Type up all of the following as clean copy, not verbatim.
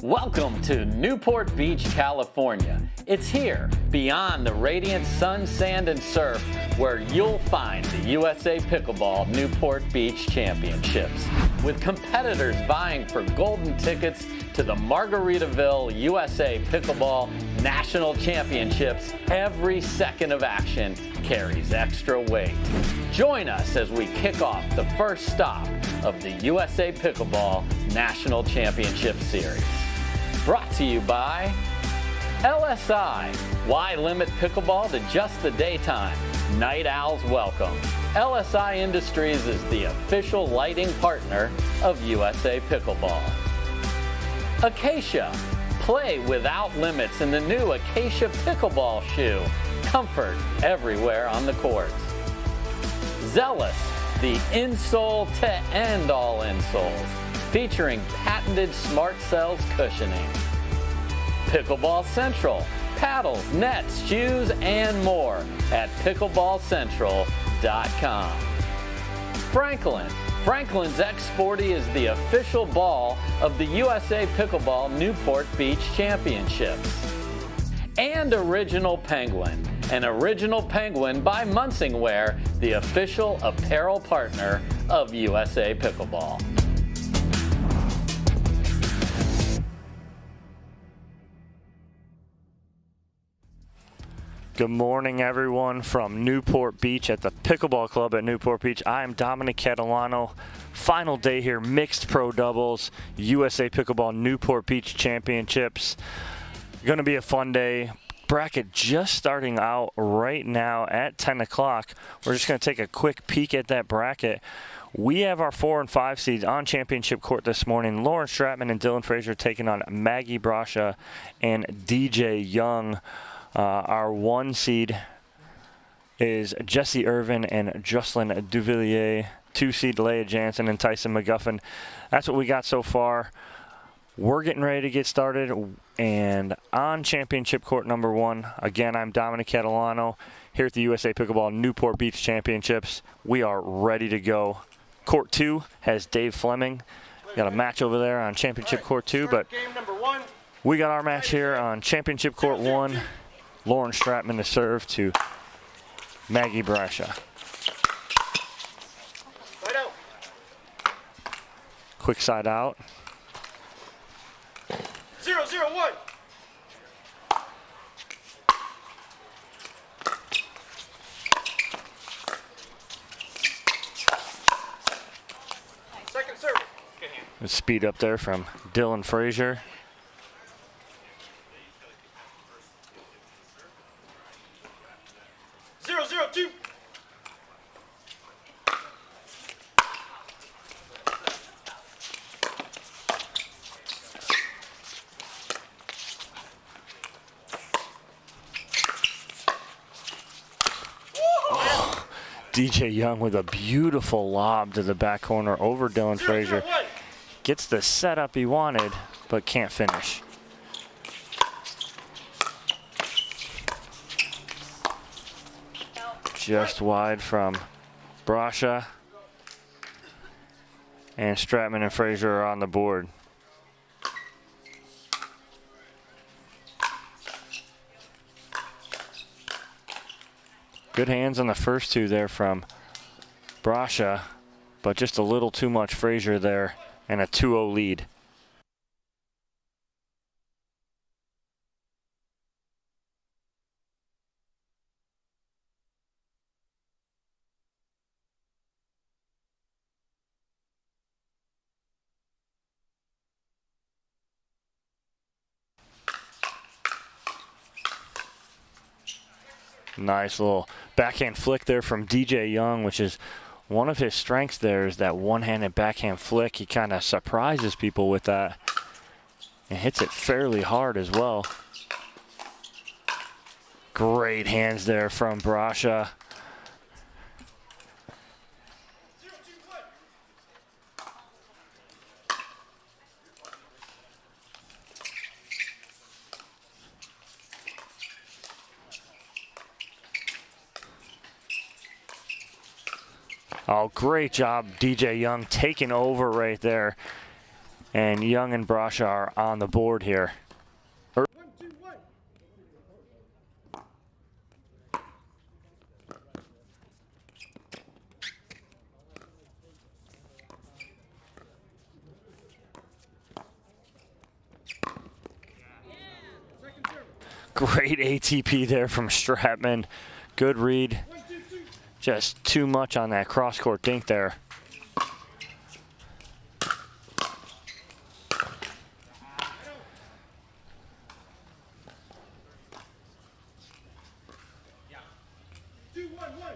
Welcome to Newport Beach, California. It's here, beyond the radiant sun, sand, and surf, where you'll find the USA Pickleball Newport Beach Championships, with competitors vying for golden tickets to the Margaritaville USA Pickleball National Championships. Every second of action carries extra weight. Join us as we kick off the first stop of the USA Pickleball National Championship Series. Brought to you by LSI. Why limit pickleball to just the daytime? Night owls welcome. LSI Industries is the official lighting partner of USA Pickleball. Acacia. Play without limits in the new Acacia Pickleball shoe. Comfort everywhere on the courts. Zealous, the insole to end all insoles, featuring patented Smart Cells cushioning. Pickleball Central, paddles, nets, shoes, and more at pickleballcentral.com. Franklin's X40 is the official ball of the USA Pickleball Newport Beach Championships. And Original Penguin, an Original Penguin by Munsingwear, the official apparel partner of USA Pickleball. Good morning, everyone, from Newport Beach at the Pickleball Club at Newport Beach. I am Dominic Catalano. Final day here, mixed pro doubles, USA Pickleball Newport Beach Championships. Going to be a fun day. Bracket just starting out right now at 10 o'clock. We're just going to take a quick peek at that bracket. We have our 4 and 5 seeds on championship court this morning. Lauren Stratman and Dylan Frazier taking on Maggie Brasha and DJ Young. Our 1 seed is Jesse Irvin and Jocelyn Duvillier. 2 seed Leia Jansen and Tyson McGuffin. That's what we got so far. We're getting ready to get started. And on championship court number 1, again, I'm Dominic Catalano here at the USA Pickleball Newport Beach Championships. We are ready to go. Court 2 has Dave Fleming. Got a match over there on championship court 2, but we got our match here on championship court 1. Lauren Stratman to serve to Maggie Brasha. Side out. Quick side out. 0-0-1. Second serve. The speed up there from Dylan Frazier. DJ Young with a beautiful lob to the back corner over Dylan Frazier. Gets the setup he wanted, but can't finish. Just wide from Brasha. And Stratman and Frazier are on the board. Good hands on the first 2 there from Brasha, but just a little too much Frazier there, and a 2-0 lead. Nice little backhand flick there from DJ Young, which is one of his strengths there, is that one-handed backhand flick. He kind of surprises people with that and hits it fairly hard as well. Great hands there from Brasha. Oh, great job, DJ Young, taking over right there. And Young and Brasha are on the board here. 1, 2, 1. Second serve. Great ATP there from Stratman. Good read. 1, 2, 2. Just too much on that cross-court dink there. Two, 1, 1.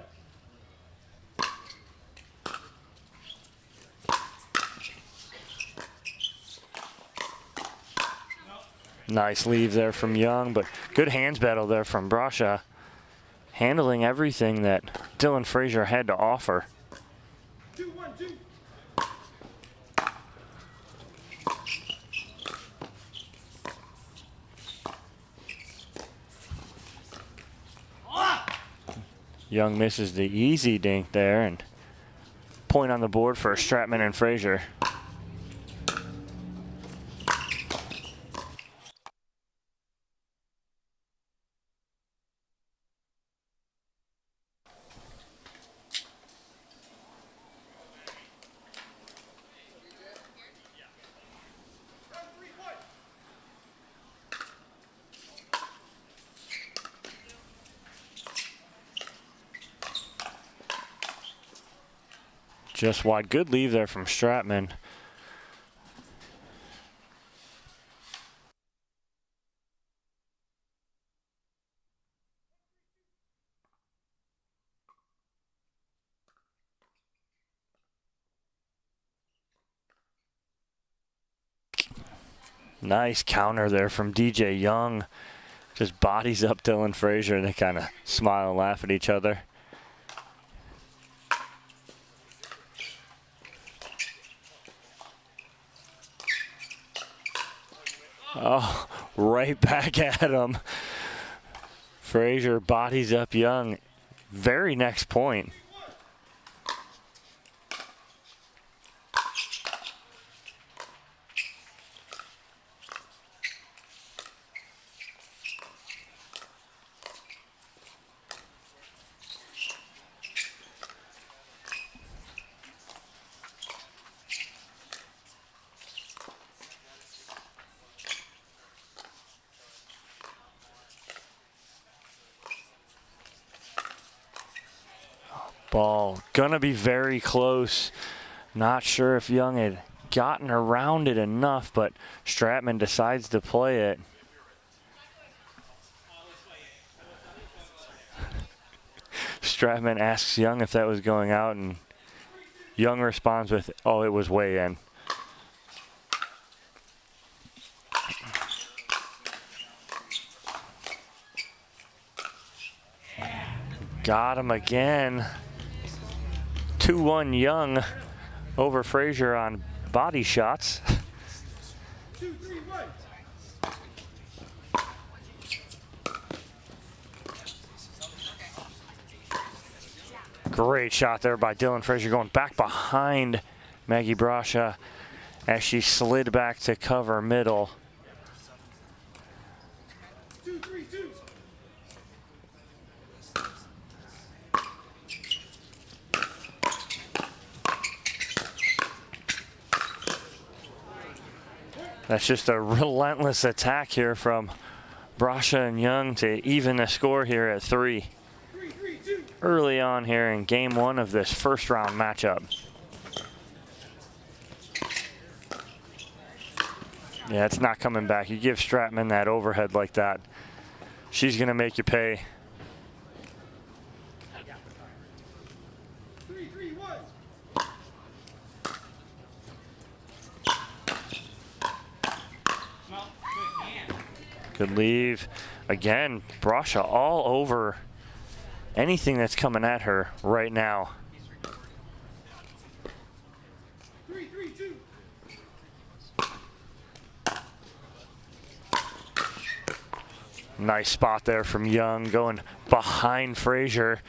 Nice leave there from Young, but good hands battle there from Brasha. Handling everything that Dylan Frazier had to offer. 2, 1, 2. Young misses the easy dink there, and point on the board for Stratman and Frazier. Round 3, 1. Just wide. Good leave there from Stratman. Nice counter there from DJ Young. Just bodies up Dylan Frazier. They kind of smile and laugh at each other. Oh, right back at him. Frazier bodies up Young. Very next point. Ball gonna be very close. Not sure if Young had gotten around it enough, but Stratman decides to play it. Stratman asks Young if that was going out, and Young responds with, "Oh, it was way in." Got him again. 2-1 Young over Frazier on body shots. 2, 3, 1. Great shot there by Dylan Frazier, going back behind Maggie Brasha as she slid back to cover middle. 2, 3, 2. That's just a relentless attack here from Brasha and Young to even the score here at 3. 3, 3, 2. Early on here in game 1 of this first round matchup. Yeah, it's not coming back. You give Stratman that overhead like that, she's gonna make you pay. 3, 3, 1. Good leave. Again, Brasha all over anything that's coming at her right now. 3, 3, 2. Nice spot there from Young, going behind Frazier.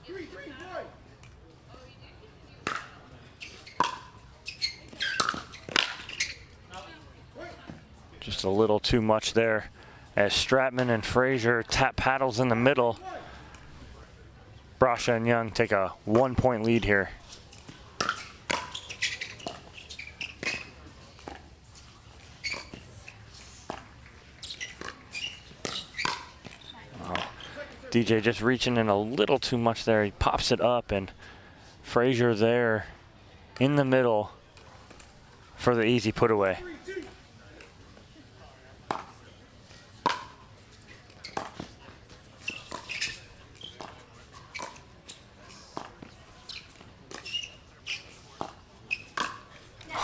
3, 3, 1. Just a little too much there as Stratman and Frazier tap paddles in the middle. Brasha and Young take a 1-point lead here. DJ just reaching in a little too much there. He pops it up, and Frazier there in the middle for the easy put away.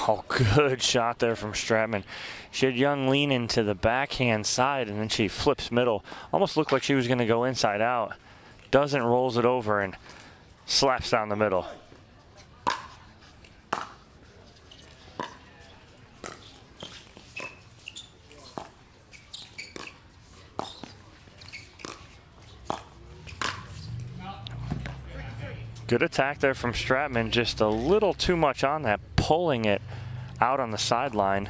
Oh, good shot there from Stratman. She had Young lean into the backhand side, and then she flips middle. Almost looked like she was going to go inside out. Doesn't, rolls it over and slaps down the middle. Good attack there from Stratman, just a little too much on that, pulling it out on the sideline.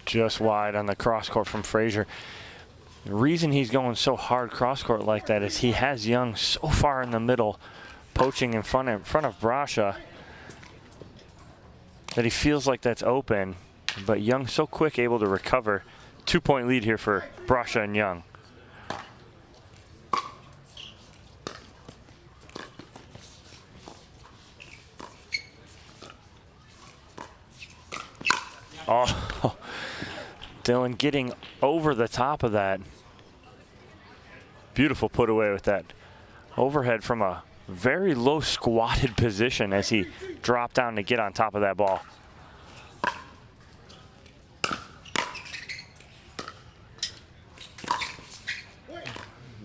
Just wide on the cross court from Frazier. The reason he's going so hard cross court like that is he has Young so far in the middle, poaching in front of Brasha, that he feels like that's open, but Young so quick, able to recover. 2-point lead here for Brasha and Young. Oh, Dylan getting over the top of that. Beautiful put away with that overhead from a very low squatted position as he dropped down to get on top of that ball.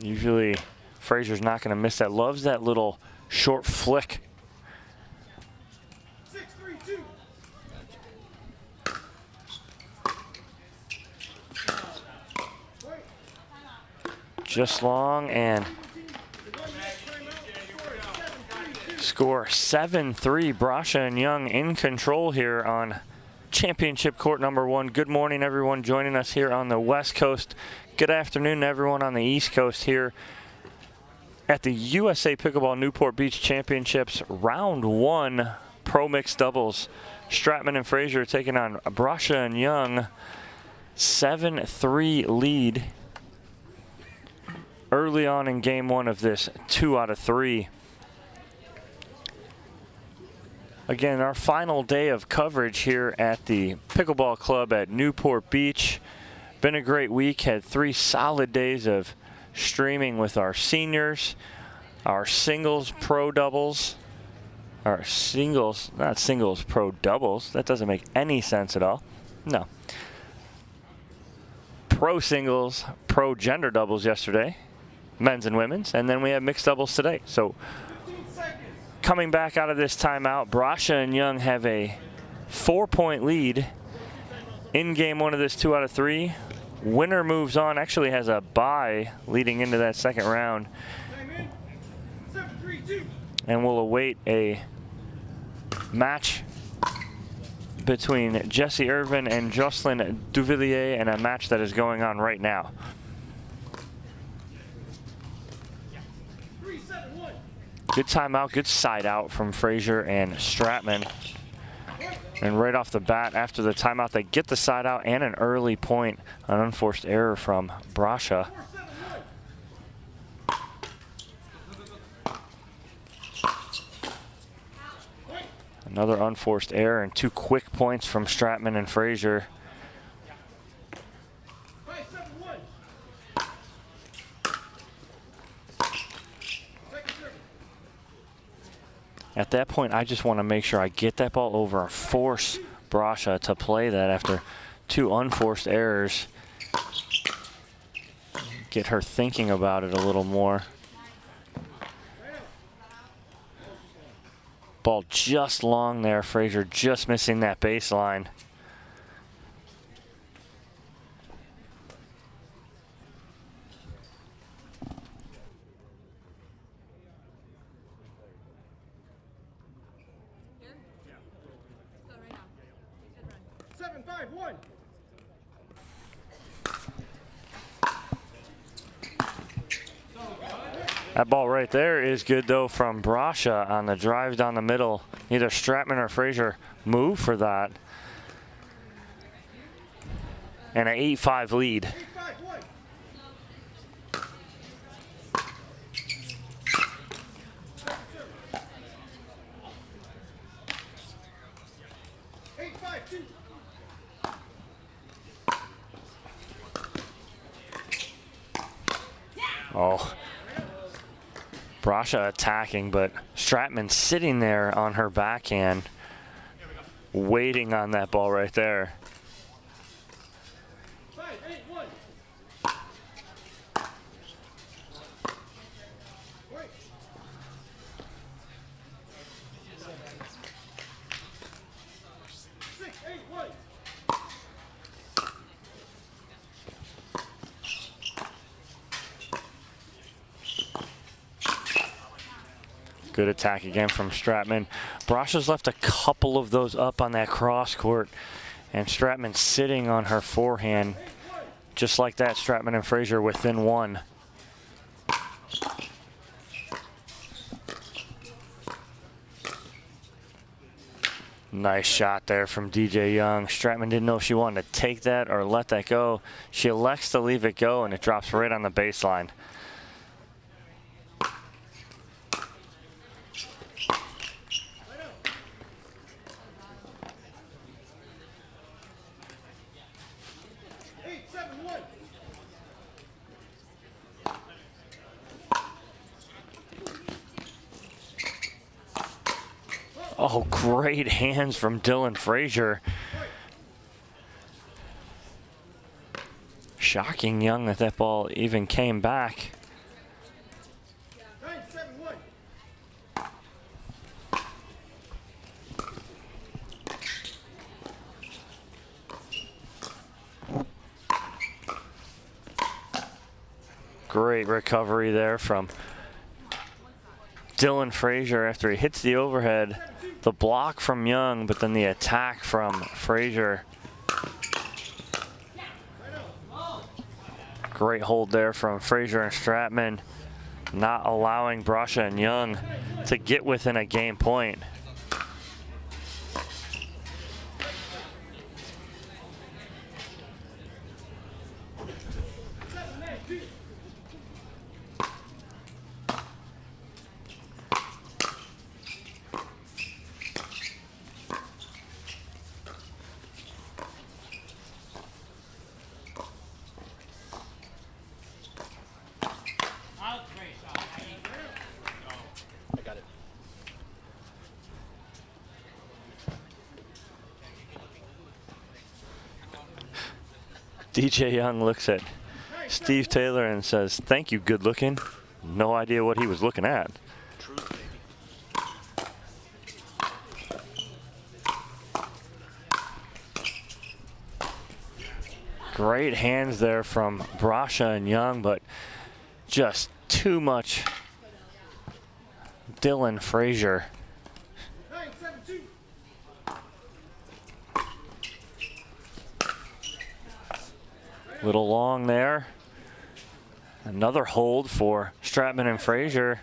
Usually Frazier's not going to miss that. Loves that little short flick. 6-3-2. Just long, and score 7-3. Brasha and Young in control here on championship court number 1. Good morning, everyone joining us here on the West Coast. Good afternoon, everyone on the East Coast here at the USA Pickleball Newport Beach Championships Round 1 Pro Mixed Doubles. Stratman and Frazier taking on Brasha and Young. 7-3 lead early on in game 1 of this 2 out of 3. Again, our final day of coverage here at the Pickleball Club at Newport Beach. Been a great week. Had 3 solid days of streaming with our seniors, our singles pro doubles, our singles, not singles, pro doubles. That doesn't make any sense at all. No. Pro singles, pro gender doubles yesterday, men's and women's, and then we have mixed doubles today. So coming back out of this timeout, Brasha and Young have a 4-point lead in game 1 of this 2 out of 3. Winner moves on, actually has a bye leading into that second round. And we'll await a match between Jesse Irvin and Jocelyn Duvillier, and a match that is going on right now. Good timeout, good side out from Frazier and Stratman. And right off the bat, after the timeout, they get the side out and an early point, an unforced error from Brasha. Another unforced error and 2 quick points from Stratman and Frazier. At that point, I just want to make sure I get that ball over, force Brasha to play that after 2 unforced errors. Get her thinking about it a little more. Ball just long there. Frazier just missing that baseline. 8-5-1. That ball right there is good, though, from Brasha on the drive down the middle. Either Stratman or Frazier move for that. And an 8-5 lead. 8-5-1. 8-5-2. Oh. Brasha attacking, but Stratman sitting there on her backhand, waiting on that ball right there. 5-8-1. Wait. 6-8-1. Good attack again from Stratman. Brasha's left a couple of those up on that cross court, and Stratman sitting on her forehand. Just like that, Stratman and Frazier within one. Nice shot there from DJ Young. Stratman didn't know if she wanted to take that or let that go. She elects to leave it go, and it drops right on the baseline. Oh, great hands from Dylan Frazier. Shocking Young that that ball even came back. 9-7-1. Great recovery there from Dylan Frazier after he hits the overhead. The block from Young, but then the attack from Frazier. Great hold there from Frazier and Stratman, not allowing Brasha and Young to get within a game point. DJ Young looks at Steve Taylor and says, "Thank you, good looking." No idea what he was looking at. Great hands there from Brasha and Young, but just too much Dylan Frazier. 9-7-2. Little long there. Another hold for Stratman and Frazier.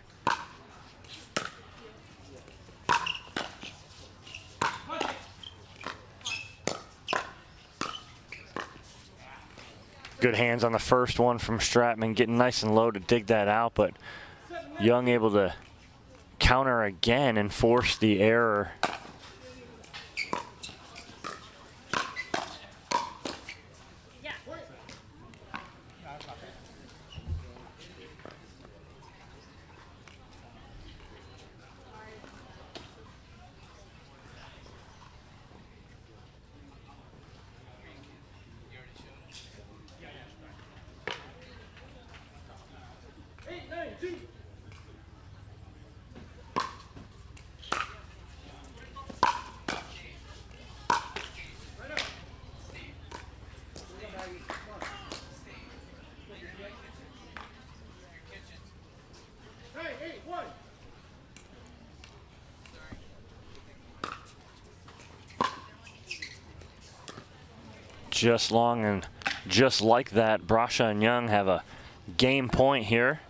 Good hands on the first one from Stratman, getting nice and low to dig that out, but Young able to counter again and force the error. just long, and just like that, Brasha and Young have a game point here.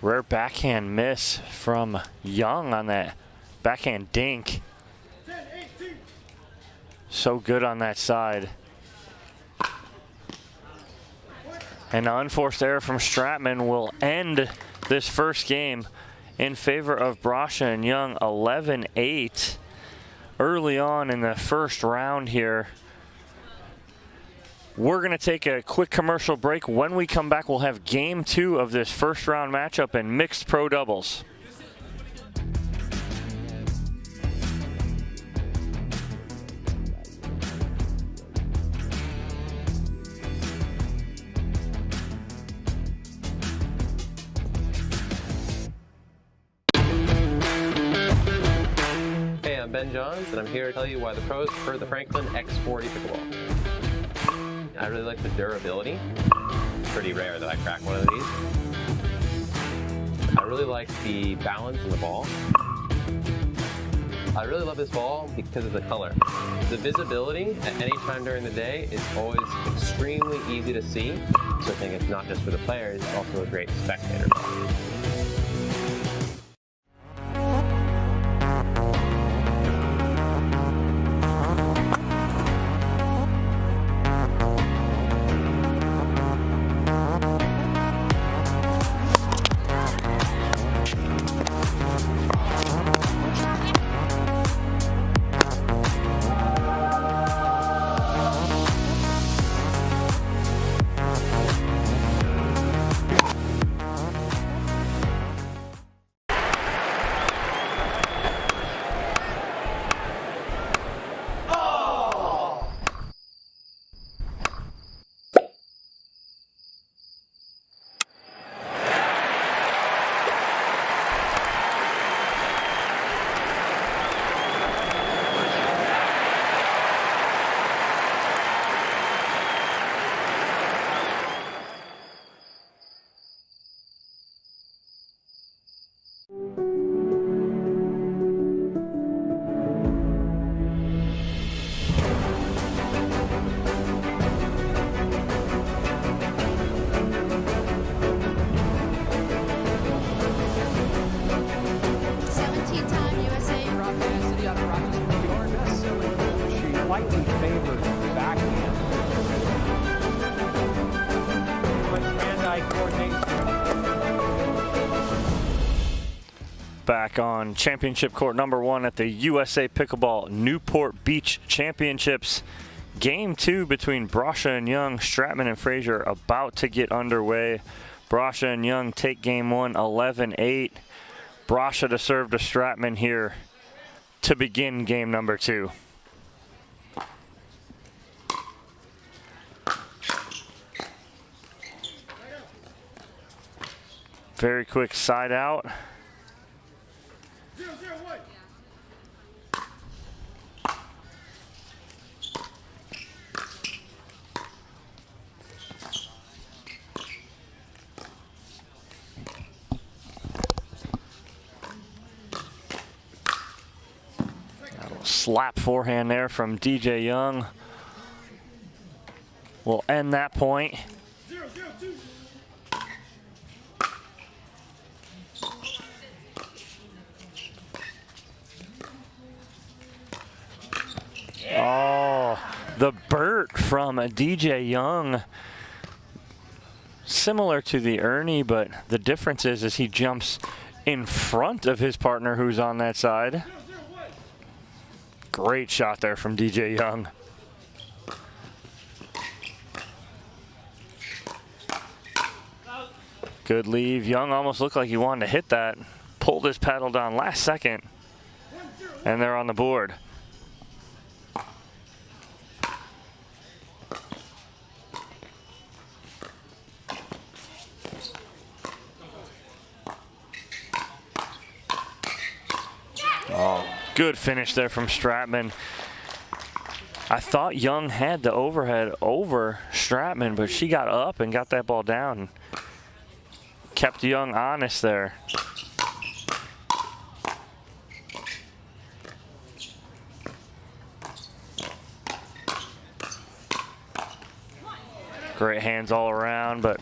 Rare backhand miss from Young on that backhand dink. 10-18. So good on that side. And an unforced error from Stratman will end this first game in favor of Brasha and Young, 11-8. Early on in the first round here. We're going to take a quick commercial break. When we come back, we'll have game 2 of this first round matchup in mixed pro doubles. Hey, I'm Ben Johns, and I'm here to tell you why the pros prefer the Franklin X40 Pickleball. I really like the durability. It's pretty rare that I crack one of these. I really like the balance in the ball. I really love this ball because of the color. The visibility at any time during the day is always extremely easy to see. So I think it's not just for the players, it's also a great spectator ball. Slightly favored backhand. But hand-eye coordination. Back on championship court number 1 at the USA Pickleball Newport Beach Championships. Game 2 between Brasha and Young. Stratman and Frazier about to get underway. Brasha and Young take game 1, 11-8. Brasha to serve to Stratman here to begin game number 2. Very quick side out. 0-0-1. Slap forehand there from DJ Young. We'll end that point. 0-0-2. Oh, the Burt from DJ Young. Similar to the Ernie, but the difference is he jumps in front of his partner who's on that side. 0-0-1. Great shot there from DJ Young. Good leave. Young almost looked like he wanted to hit that. Pulled his paddle down last second. And they're on the board. Oh, good finish there from Stratman. I thought Young had the overhead over Stratman, but she got up and got that ball down. Kept Young honest there. Great hands all around, but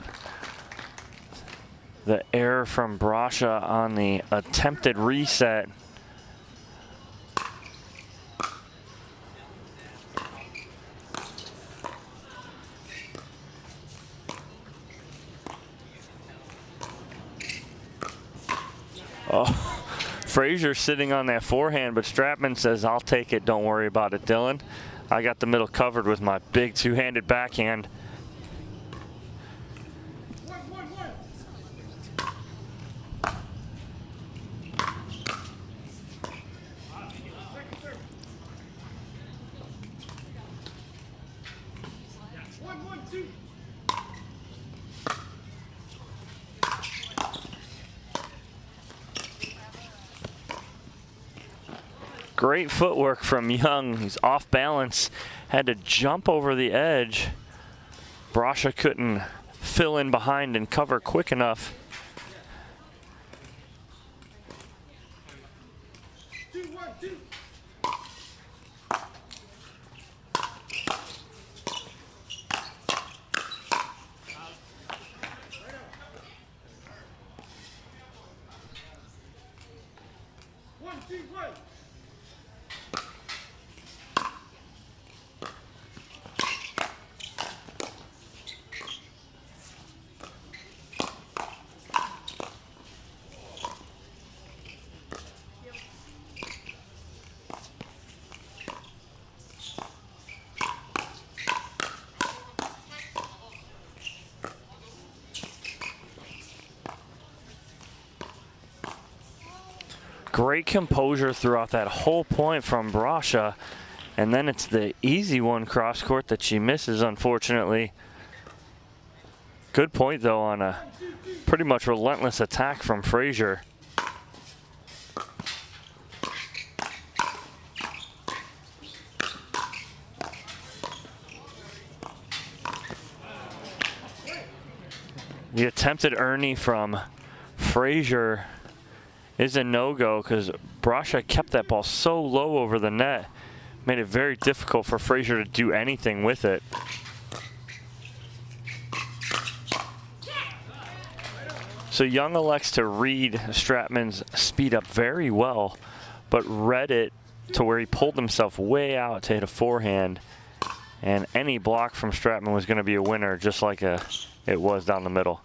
the error from Brasha on the attempted reset. Oh, Frazier sitting on that forehand, but Stratman says, "I'll take it, don't worry about it, Dylan. I got the middle covered with my big two-handed backhand." Great footwork from Young. He's off balance, had to jump over the edge. Brasha couldn't fill in behind and cover quick enough. Great composure throughout that whole point from Brasha, and then it's the easy one cross court that she misses, unfortunately. Good point though on a pretty much relentless attack from Frazier. The attempted Ernie from Frazier is a no-go because Brasha kept that ball so low over the net, made it very difficult for Frazier to do anything with it. So Young elects to read Stratman's speed up very well, but read it to where he pulled himself way out to hit a forehand, and any block from Stratman was going to be a winner, just like it was down the middle.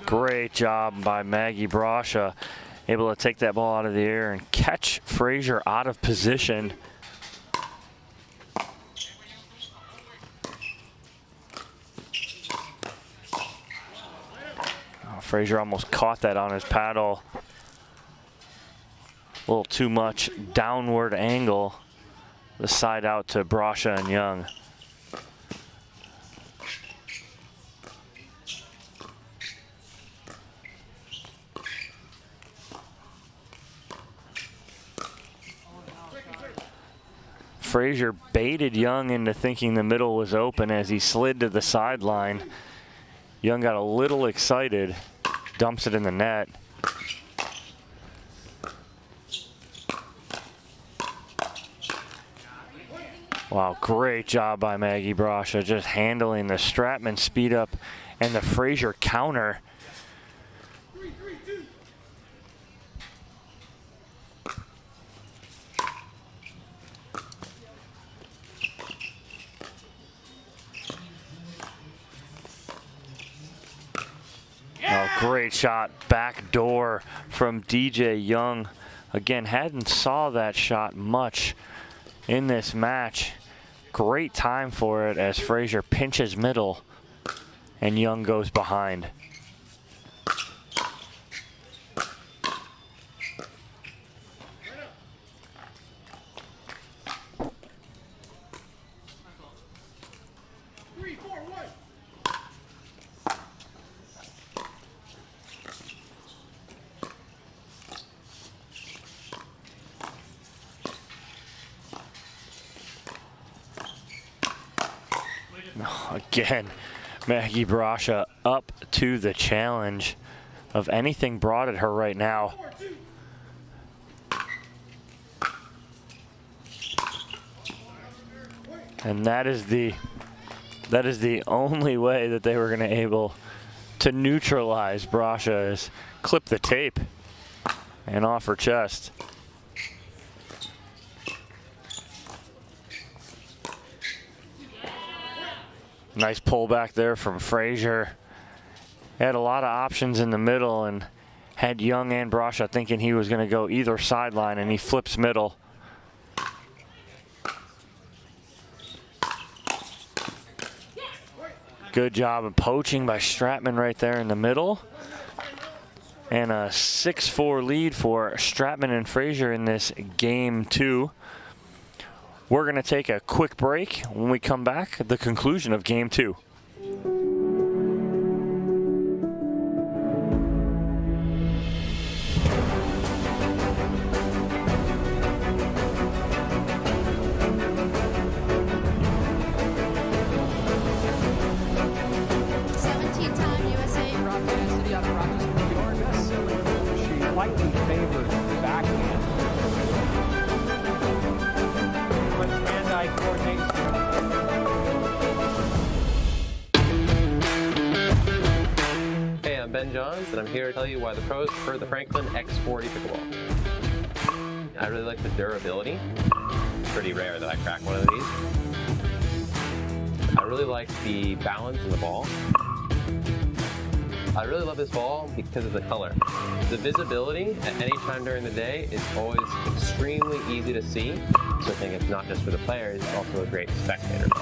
Great job by Maggie Brasha, able to take that ball out of the air and catch Frazier out of position. Frazier almost caught that on his paddle. A little too much downward angle. The side out to Brasha and Young. Frazier baited Young into thinking the middle was open as he slid to the sideline. Young got a little excited, dumps it in the net. Wow, great job by Maggie Brasha, just handling the Stratman speed up and the Frazier counter. Oh, great shot, back door from DJ Young. Again, hadn't saw that shot much in this match. Great time for it as Frazier pinches middle and Young goes behind. Again, Maggie Brasha up to the challenge of anything brought at her right now. And that is the only way that they were going to able to neutralize Brasha, is clip the tape and off her chest. Nice pullback there from Frazier. Had a lot of options in the middle and had Young and Brasha thinking he was going to go either sideline, and he flips middle. Good job of poaching by Stratman right there in the middle. And a 6-4 lead for Stratman and Frazier in this game 2. We're going to take a quick break. When we come back, the conclusion of game 2. Slightly favored backhand. But hand-eye coordination. Hey, I'm Ben Johns, and I'm here to tell you why the pros prefer the Franklin X40 Pickleball. I really like the durability. It's pretty rare that I crack one of these. I really like the balance in the ball. I really love this ball because of the color. The visibility at any time during the day is always extremely easy to see. So I think it's not just for the players, it's also a great spectator ball.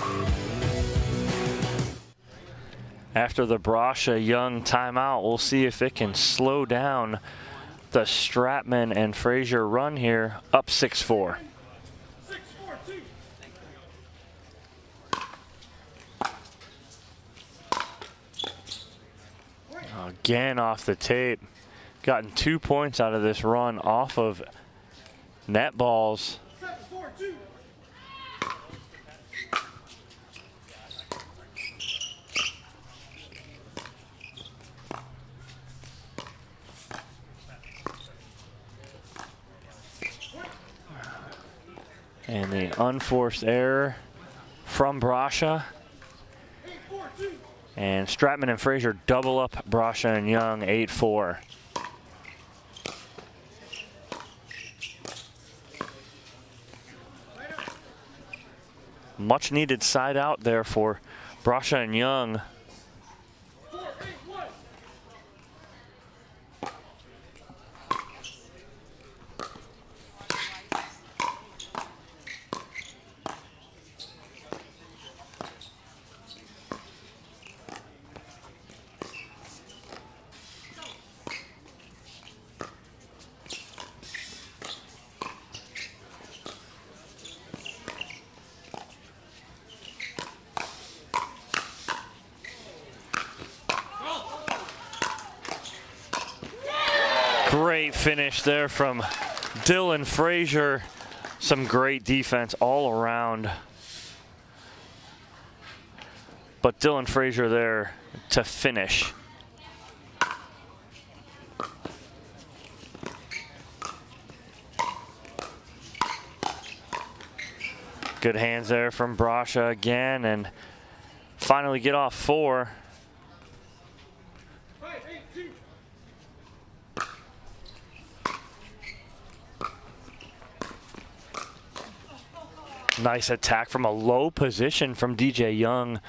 After the Brasha Young timeout, we'll see if it can slow down the Stratman and Frazier run here, up 6-4. 6-4-2. Again off the tape. Gotten 2 points out of this run off of net balls. 7-4-2. And the unforced error from Brasha. 8-4-2. And Stratman and Frazier double up Brasha and Young, 8-4. Much needed side out there for Brasha and Young. 4-8-1. Great finish there from Dylan Frazier. Some great defense all around. But Dylan Frazier there to finish. Good hands there from Brasha again, and finally get off 4. 5-8-2. Nice attack from a low position from DJ Young.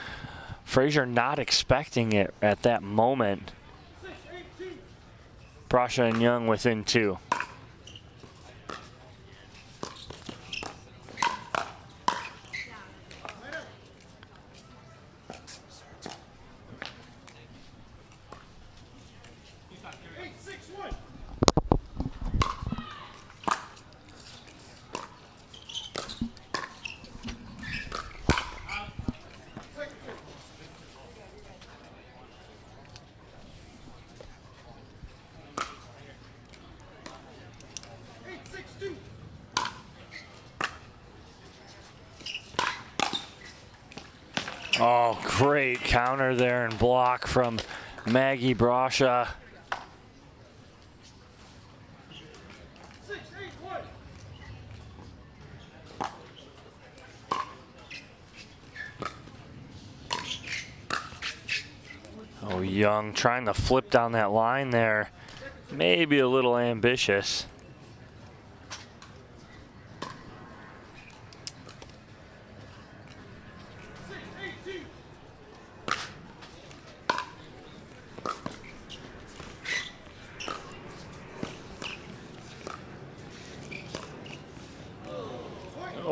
Frazier not expecting it at that moment. 6-8-2. Brasha and Young within 2. Oh, great counter there and block from Maggie Brasha. 6-8-1. Oh, Young trying to flip down that line there. Maybe a little ambitious.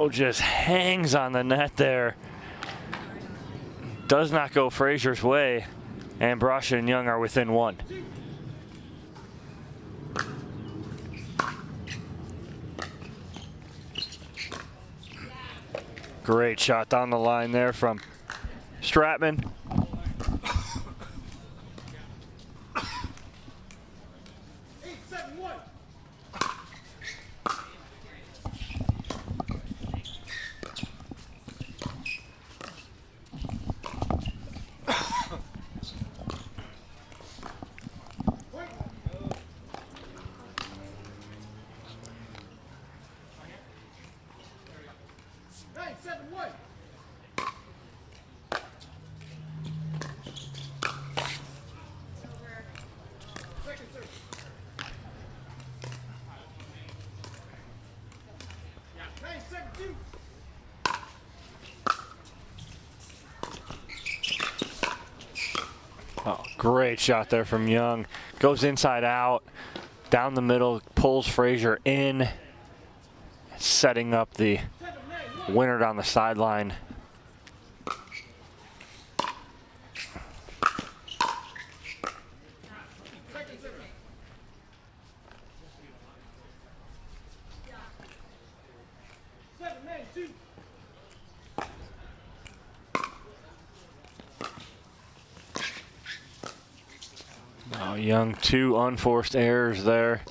Oh, just hangs on the net there. Does not go Frazier's way. And Brasha and Young are within one. Great shot down the line there from Stratman. 8-7-1. Oh, great shot there from Young. Goes inside out, down the middle, pulls Frazier in, setting up the winner down the sideline. Oh, Young, 2 unforced errors there.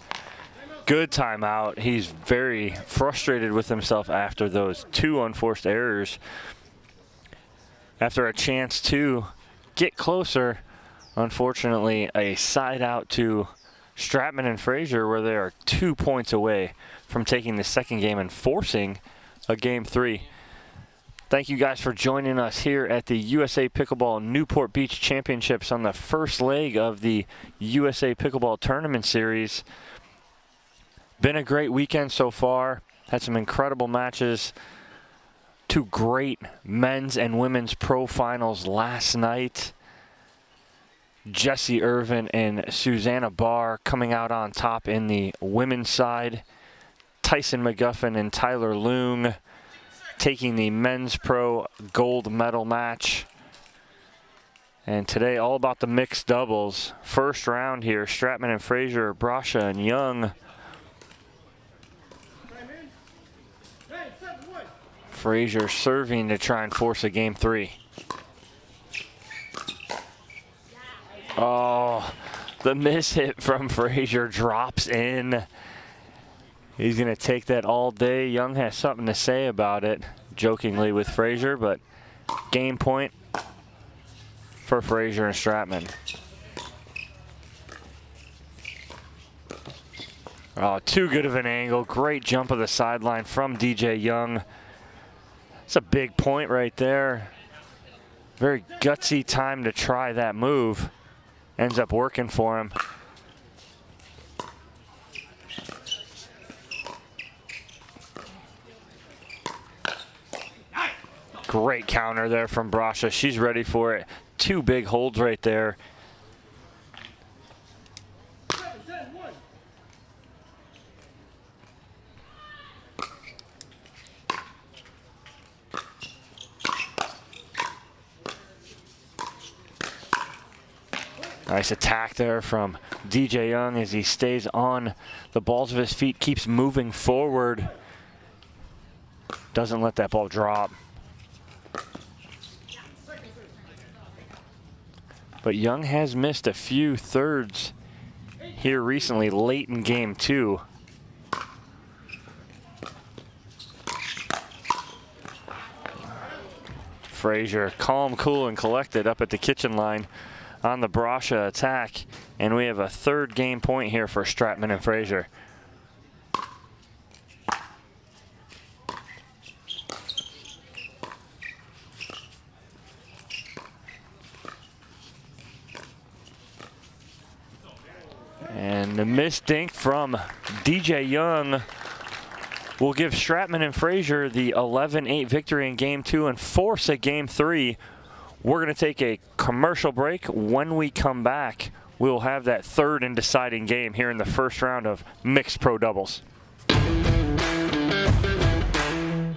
Good timeout. He's very frustrated with himself after those 2 unforced errors. After a chance to get closer, unfortunately, a side out to Stratman and Frazier where they are 2 points away from taking the second game and forcing a game 3. Thank you guys for joining us here at the USA Pickleball Newport Beach Championships on the first leg of the USA Pickleball Tournament Series. Been a great weekend so far. Had some incredible matches. 2 great men's and women's pro finals last night. Jessie Irvin and Susanna Barr coming out on top in the women's side. Tyson McGuffin and Tyler Loong taking the men's pro gold medal match. And today all about the mixed doubles. First round here, Stratman and Frazier, Brasha and Young. Frazier serving to try and force a game 3. Oh, the miss hit from Frazier drops in. He's going to take that all day. Young has something to say about it, jokingly with Frazier, but game point for Frazier and Stratman. Oh, too good of an angle. Great jump of the sideline from DJ Young. It's a big point right there. Very gutsy time to try that move. Ends up working for him. Great counter there from Brasha. She's ready for it. 2 big holds right there. Nice attack there from DJ Young as he stays on the balls of his feet, keeps moving forward. Doesn't let that ball drop. But Young has missed a few thirds here recently, late in game 2. Frazier calm, cool, and collected up at the kitchen line on the Brasha attack. And we have a third game point here for Stratman and Frazier. And the missed dink from DJ Young will give Stratman and Frazier the 11-8 victory in Game 2 and force a Game 3. We're going to take a commercial break. When we come back, we'll have that third and deciding game here in the first round of mixed pro doubles.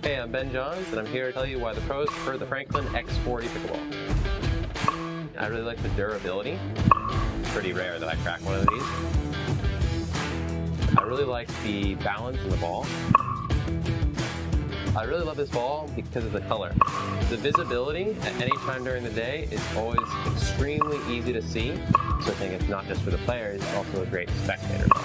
Hey, I'm Ben Johns, and I'm here to tell you why the pros prefer the Franklin X40 Pickleball. I really like the durability. It's pretty rare that I crack one of these. I really like the balance in the ball. I really love this ball because of the color. The visibility at any time during the day is always extremely easy to see. So I think it's not just for the players, it's also a great spectator ball.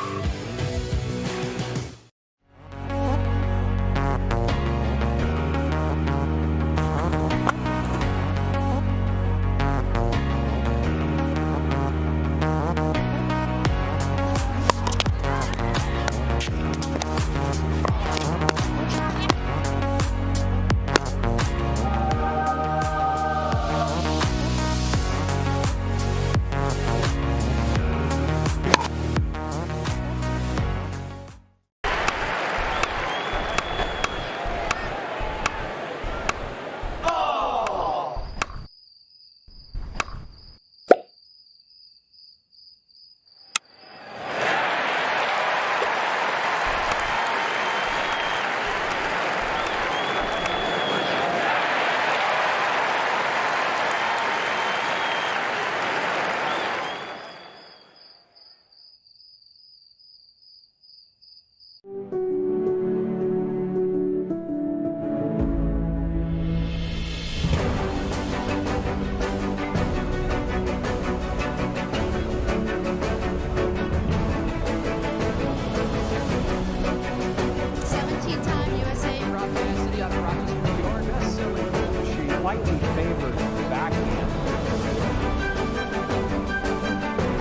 Slightly favored backhand.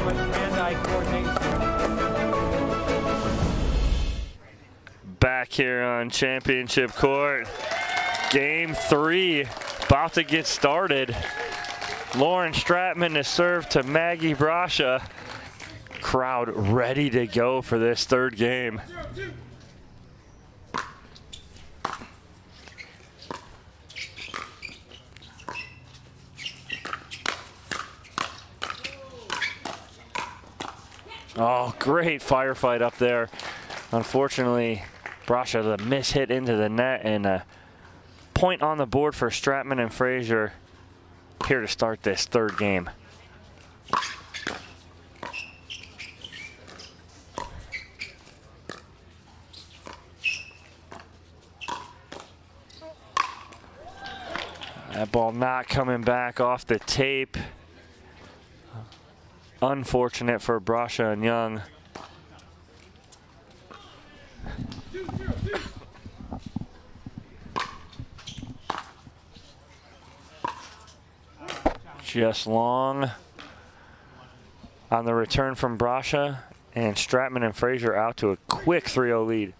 But hand-eye coordination. Back here on championship court. Game 3 about to get started. Lauren Stratman to serve to Maggie Brasha. Crowd ready to go for this third game. Oh, great firefight up there. Unfortunately, Brasha, the miss hit into the net, and a point on the board for Stratman and Frazier here to start this third game. That ball not coming back off the tape. Unfortunate for Brasha and Young. Just long on the return from Brasha, and Stratman and Frazier out to a quick 3-0 lead.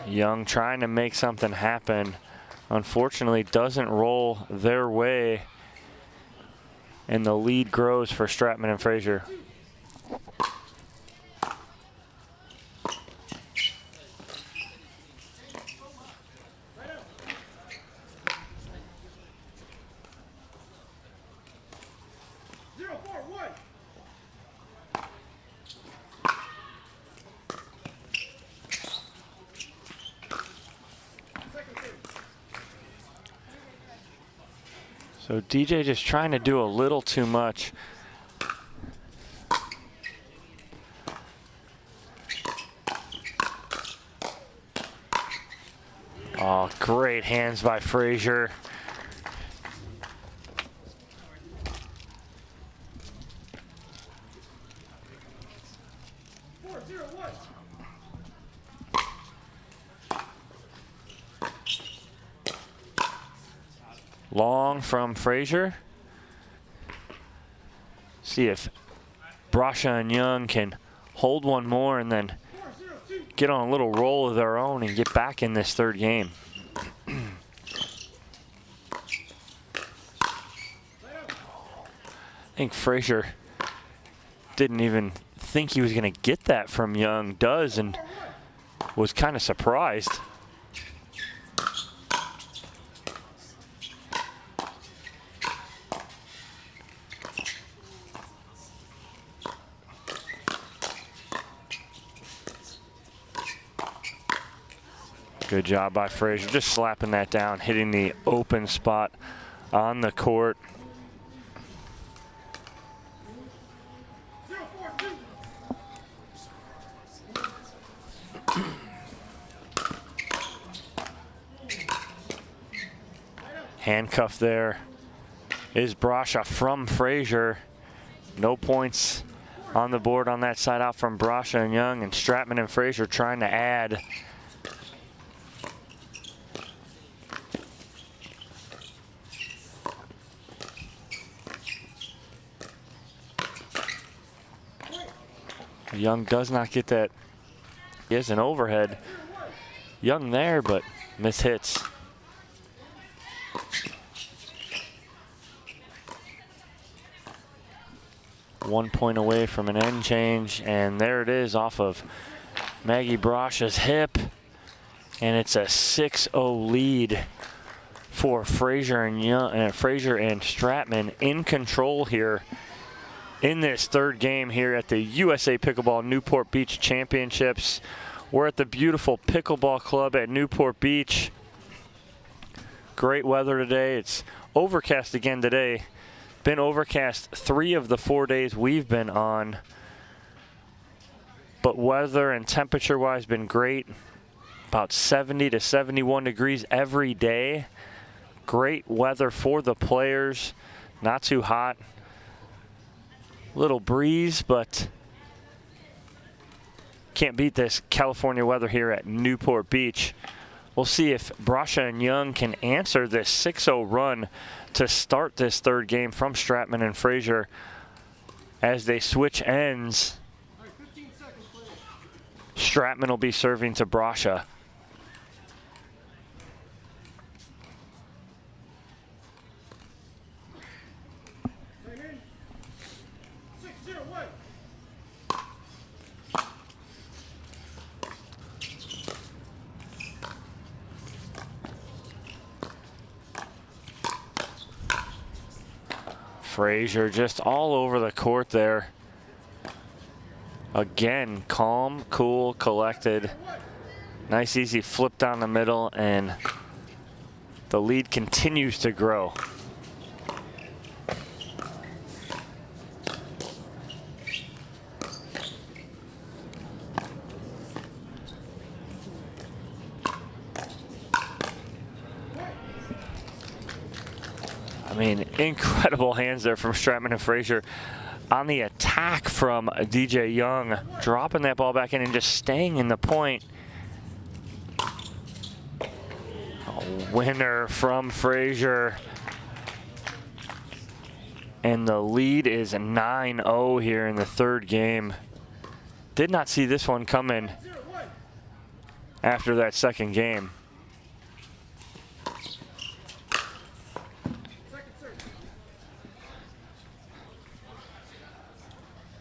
Young trying to make something happen. Unfortunately, doesn't roll their way, and the lead grows for Stratman and Frazier. So DJ just trying to do a little too much. Oh, great hands by Frazier. 4-0-1. Long from Frazier. See if Brasha and Young can hold one more and then 4-0-2. get on a little roll of their own and get back in this third game. I think Frazier didn't even think he was going to get that from Young. Does, and was kind of surprised. Good job by Frazier, just slapping that down, hitting the open spot on the court. 0-4-2. Handcuff there is Brasha from Frazier. No points on the board on that side out from Brasha and Young, and Stratman and Frazier trying to add. Young does not get that. He has an overhead. Young there, but miss hits. One point away from an end change, and there it is off of Maggie Brasha's hip, and it's a 6-0 lead for Frazier and Stratman in control here in this third game here at the USA Pickleball Newport Beach Championships. We're at the beautiful Pickleball Club at Newport Beach. Great weather today. It's overcast again today. Been overcast 3 of the 4 days we've been on. But weather and temperature-wise been great. About 70 to 71 degrees every day. Great weather for the players. Not too hot. Little breeze, but can't beat this California weather here at Newport Beach. We'll see if Brasha and Young can answer this 6-0 run to start this third game from Stratman and Frazier as they switch ends. All right, 15 seconds, please. Stratman will be serving to Brasha. Time in. 6-0-1. Frazier just all over the court there. Again, calm, cool, collected. Nice easy flip down the middle, and the lead continues to grow. I mean, incredible hands there from Stratman and Frazier on the attack from DJ Young, dropping that ball back in and just staying in the point. A winner from Frazier. And the lead is 9-0 here in the third game. Did not see this one coming after that second game.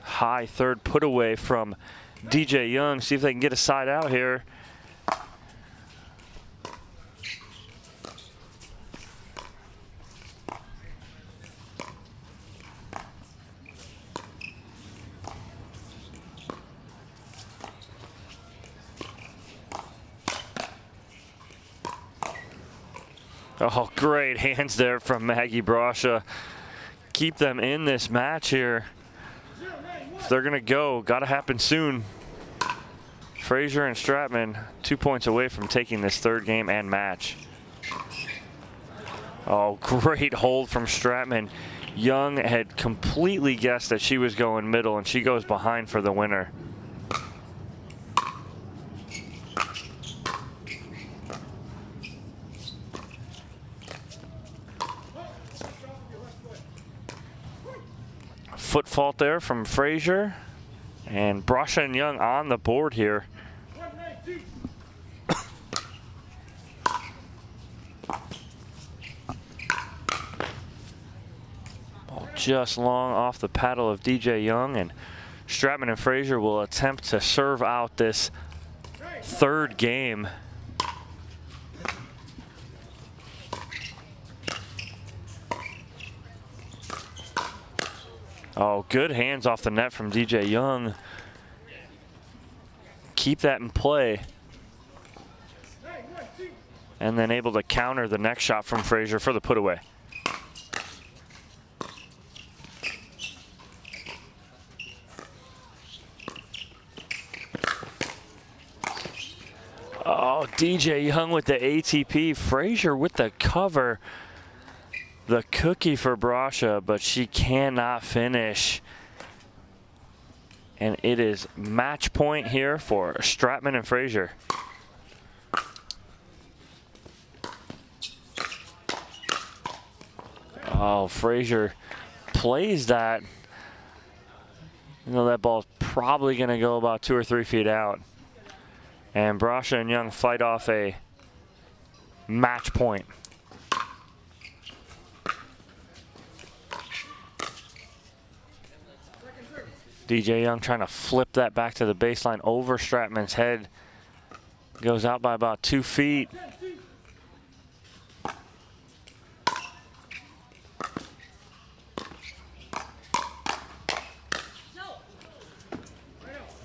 High third put away from DJ Young. See if they can get a side out here. Oh, great hands there from Maggie Brasha. Keep them in this match here. If they're going to go, got to happen soon. Frazier and Stratman 2 points away from taking this third game and match. Oh, great hold from Stratman. Young had completely guessed that she was going middle, and she goes behind for the winner. fault there from Frazier. And Brasha and Young on the board here. 192. Ball just long off the paddle of DJ Young, and Stratman and Frazier will attempt to serve out this third game. Oh, good hands off the net from DJ Young. Keep that in play. And then able to counter the next shot from Frazier for the put away. Oh, DJ Young with the ATP. Frazier with the cover. The cookie for Brasha, but she cannot finish. And it is match point here for Stratman and Frazier. Oh, Frazier plays that. You know, that ball's probably going to go about 2 or 3 feet out. And Brasha and Young fight off a match point. DJ Young trying to flip that back to the baseline over Stratman's head. Goes out by about 2 feet.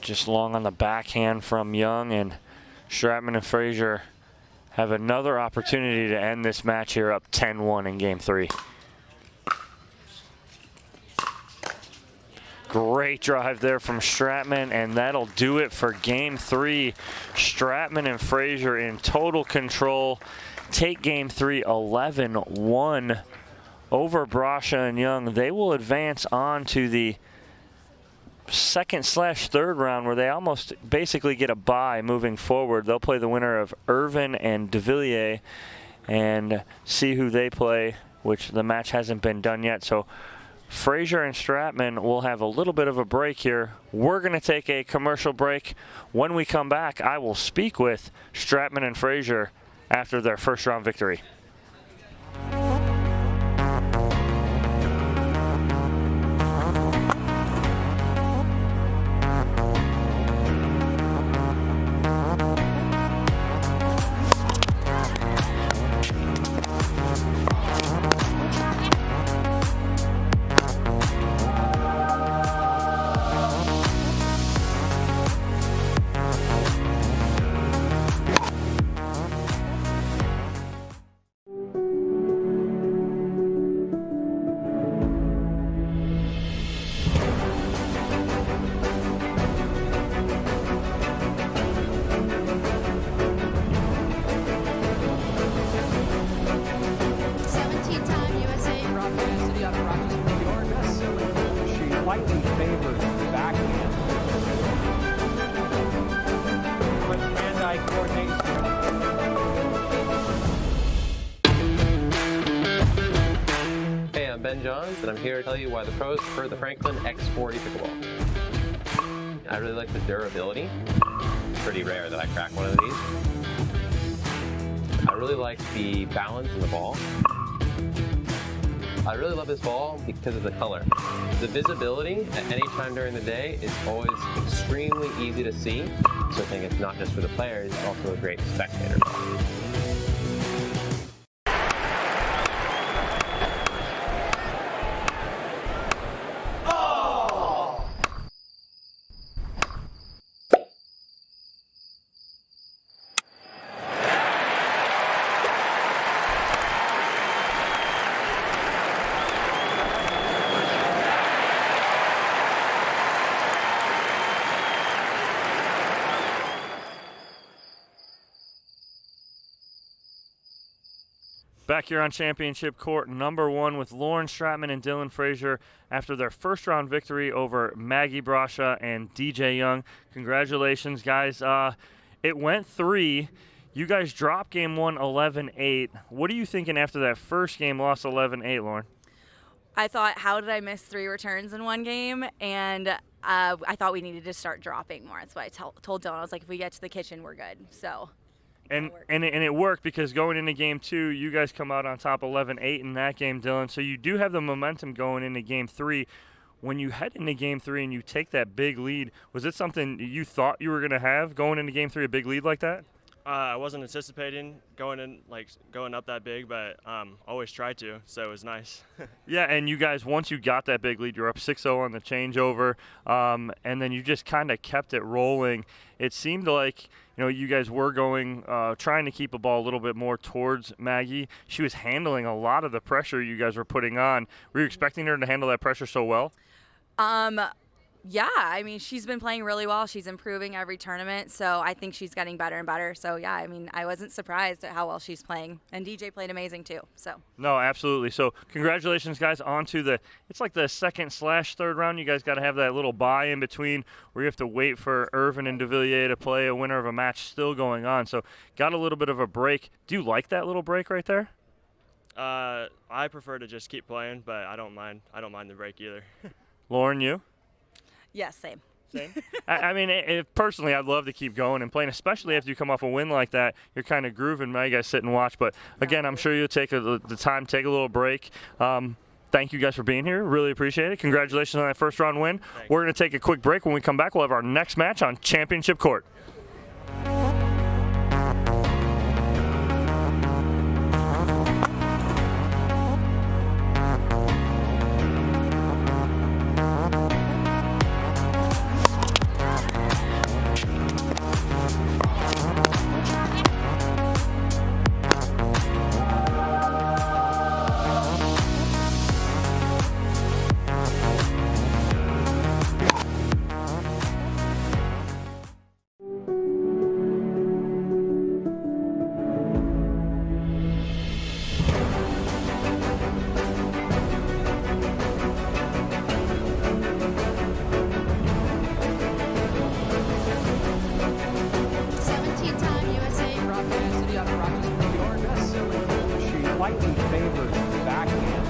Just long on the backhand from Young, and Stratman and Frazier have another opportunity to end this match here up 10-1 in game 3. Great drive there from Stratman, and that'll do it for game 3. Stratman and Frazier in total control. Take game 3 11-1 over Brasha and Young. They will advance on to the second/third round, where they almost basically get a bye moving forward. They'll play the winner of Irvin and de Villiers and see who they play, which the match hasn't been done yet. So Frazier and Stratman will have a little bit of a break here. We're going to take a commercial break. When we come back, I will speak with Stratman and Frazier after their first round victory. And I'm here to tell you why the pros prefer the Franklin X40 Pickleball. I really like the durability. It's pretty rare that I crack one of these. I really like the balance in the ball. I really love this ball because of the color. The visibility at any time during the day is always extremely easy to see. So I think it's not just for the players, it's also a great spectator ball. Back here on championship court, number 1 with Lauren Stratman and Dylan Frazier after their first round victory over Maggie Brasha and DJ Young. Congratulations, guys. It went 3. You guys dropped game 1 11-8. What are you thinking after that first game loss 11-8, Lauren? I thought, how did I miss 3 returns in one game? And I thought we needed to start dropping more. That's why I told Dylan. I was like, if we get to the kitchen, we're good. So. And it worked, because going into game 2, you guys come out on top 11-8 in that game, Dylan. So you do have the momentum going into game 3. When you head into game 3 and you take that big lead, was it something you thought you were going to have going into game 3, a big lead like that? I wasn't anticipating going up that big, but always tried to, so it was nice. Yeah, and you guys, once you got that big lead, you're up 6-0 on the changeover, and then you just kind of kept it rolling. It seemed like you guys were going, trying to keep the ball a little bit more towards Maggie. She was handling a lot of the pressure you guys were putting on. Were you expecting her to handle that pressure so well? Yeah, I mean, she's been playing really well. She's improving every tournament, so I think she's getting better and better. So, yeah, I mean, I wasn't surprised at how well she's playing. And DJ played amazing, too. So. No, absolutely. So, congratulations, guys, on to it's like the second/third round. You guys got to have that little bye in between where you have to wait for Irvin and DeVilliers to play a winner of a match still going on. So, got a little bit of a break. Do you like that little break right there? I prefer to just keep playing, but I don't mind the break either. Lauren, you? Yes, same. Same. I mean, personally, I'd love to keep going and playing, especially after you come off a win like that. You're kind of grooving. Now you guys sit and watch. But, again, I'm sure you'll take the time, take a little break. Thank you guys for being here. Really appreciate it. Congratulations on that first round win. Thanks. We're going to take a quick break. When we come back, we'll have our next match on Championship Court. Slightly favored backhand.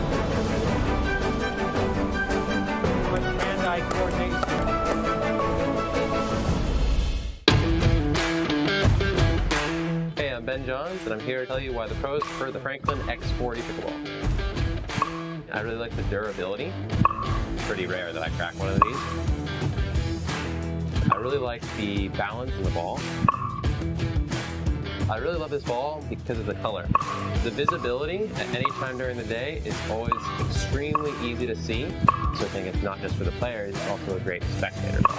But hand-eye coordination. Hey, I'm Ben Johns, and I'm here to tell you why the pros prefer the Franklin X40 Pickleball. I really like the durability. It's pretty rare that I crack one of these. I really like the balance in the ball. I really love this ball because of the color. The visibility at any time during the day is always extremely easy to see. So I think it's not just for the players, it's also a great spectator ball.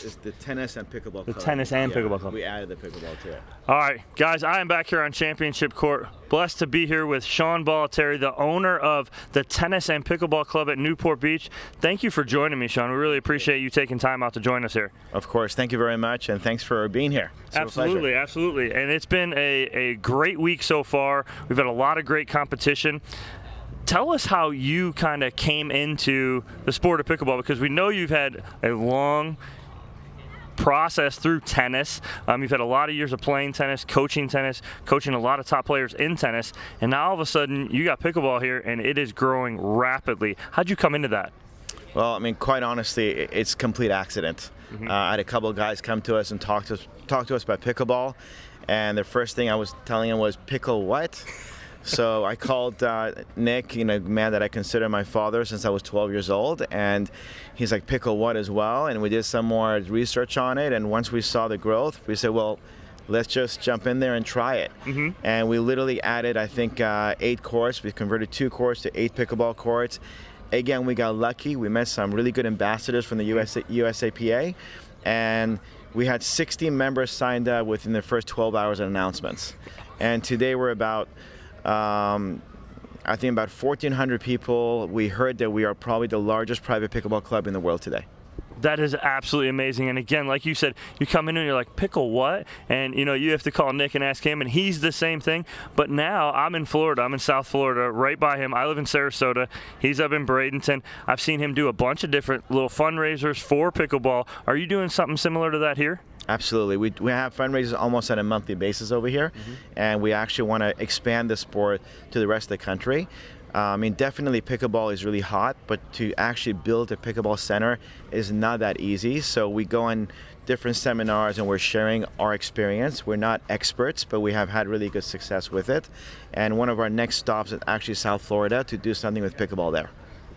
It's the tennis and pickleball The club. tennis and pickleball club. We added the pickleball to it. All right, guys, I am back here on Championship Court. Blessed to be here with Sean Bollettieri, the owner of the Tennis and Pickleball Club at Newport Beach. Thank you for joining me, Sean. We really appreciate you taking time out to join us here. Of course. Thank you very much, and thanks for being here. It's a Absolutely, pleasure. absolutely. And it's been a great week so far. We've had a lot of great competition. Tell us how you kind of came into the sport of pickleball, because we know you've had a long process through tennis. You've had a lot of years of playing tennis, coaching a lot of top players in tennis, and now all of a sudden you got pickleball here and it is growing rapidly. How'd you come into that? Well, I mean, quite honestly, it's complete accident. I had a couple of guys come to us and talk to us about pickleball, and the first thing I was telling them was, pickle what? So I called Nick, a man that I consider my father since I was 12 years old, and he's like, pickle what as well? And we did some more research on it, and once we saw the growth, we said, well, let's just jump in there and try it. And we literally added, I think, 8 courts. We converted 2 courts to 8 pickleball courts. Again, we got lucky. We met some really good ambassadors from the USAPA, and we had 60 members signed up within the first 12 hours of announcements. And today we're about, I think about 1,400 people. We heard that we are probably the largest private pickleball club in the world today. That is absolutely amazing. And again, like you said, you come in and you're like, pickle what? And you have to call Nick and ask him, and he's the same thing. But now I'm in Florida. I'm in South Florida, right by him. I live in Sarasota. He's up in Bradenton. I've seen him do a bunch of different little fundraisers for pickleball. Are you doing something similar to that here? Absolutely. We have fundraisers almost on a monthly basis over here, and we actually want to expand the sport to the rest of the country. I mean, definitely pickleball is really hot, but to actually build a pickleball center is not that easy. So we go on different seminars and we're sharing our experience. We're not experts, but we have had really good success with it. And one of our next stops is actually South Florida to do something with pickleball there.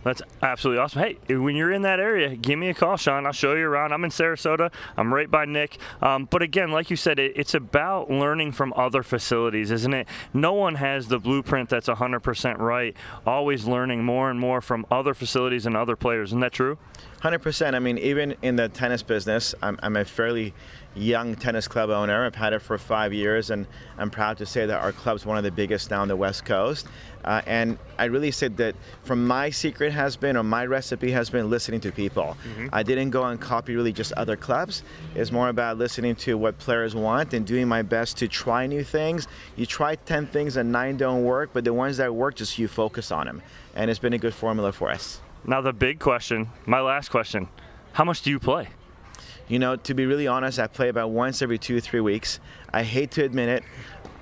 That's absolutely awesome. Hey, when you're in that area, give me a call, Sean. I'll show you around. I'm in Sarasota. I'm right by Nick. But again, like you said, it's about learning from other facilities, isn't it? No one has the blueprint that's 100% right. Always learning more and more from other facilities and other players. Isn't that true? 100%. I mean, even in the tennis business, I'm a fairly young tennis club owner. I've had it for 5 years, and I'm proud to say that our club's one of the biggest now on the West Coast. And I really said that from my secret has been, or my recipe has been, listening to people. I didn't go and copy really just other clubs. It's more about listening to what players want and doing my best to try new things. You try 10 things and 9 don't work, but the ones that work, just you focus on them. And it's been a good formula for us. Now the big question, my last question, how much do you play? To be really honest, I play about once every 2 or 3 weeks. I hate to admit it,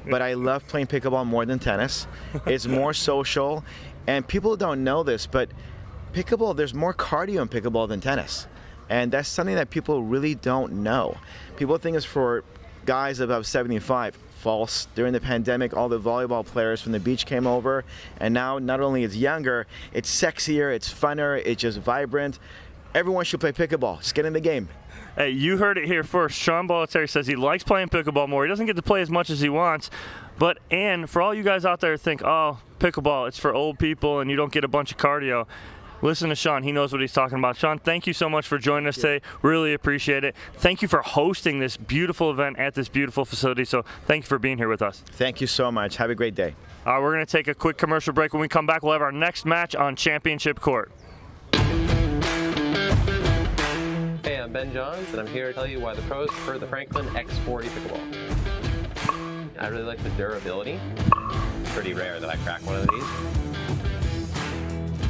but I love playing pickleball more than tennis. It's more social, and people don't know this, but pickleball, there's more cardio in pickleball than tennis. And that's something that people really don't know. People think it's for guys above 75. False. During the pandemic, all the volleyball players from the beach came over, and now not only it's younger, it's sexier, it's funner, it's just vibrant. Everyone should play pickleball. Just get in the game. Hey, you heard it here first. Sean Bollettieri says he likes playing pickleball more. He doesn't get to play as much as he wants. And for all you guys out there who think, oh, pickleball, it's for old people and you don't get a bunch of cardio, listen to Sean. He knows what he's talking about. Sean, thank you so much for joining us today. Really appreciate it. Thank you for hosting this beautiful event at this beautiful facility. So thank you for being here with us. Thank you so much. Have a great day. All right, we're going to take a quick commercial break. When we come back, we'll have our next match on Championship Court. Hey, I'm Ben Johns, and I'm here to tell you why the pros prefer the Franklin X40 pickleball. I really like the durability. It's pretty rare that I crack one of these.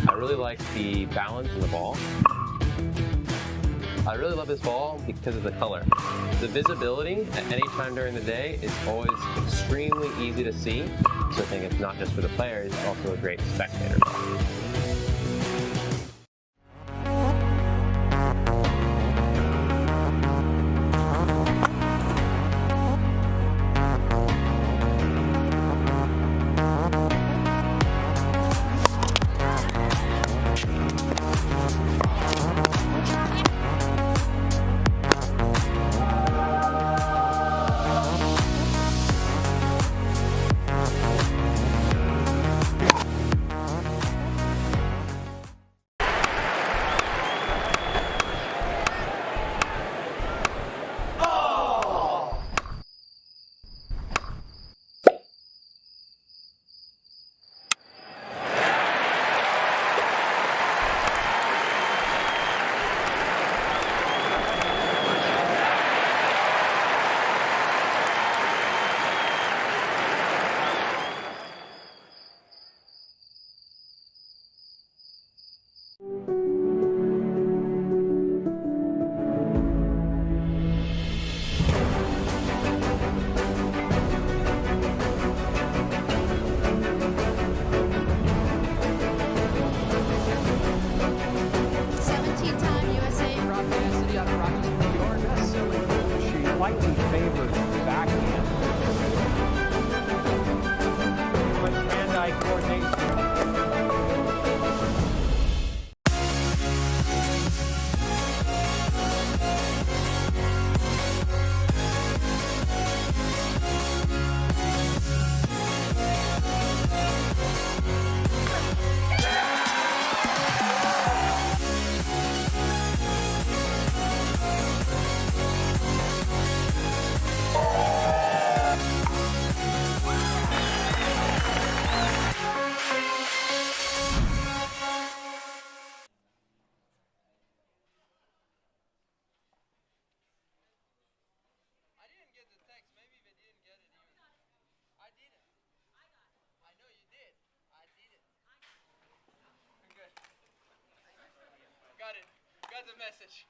I really like the balance in the ball. I really love this ball because of the color. The visibility at any time during the day is always extremely easy to see. So I think it's not just for the players, it's also a great spectator ball. the message.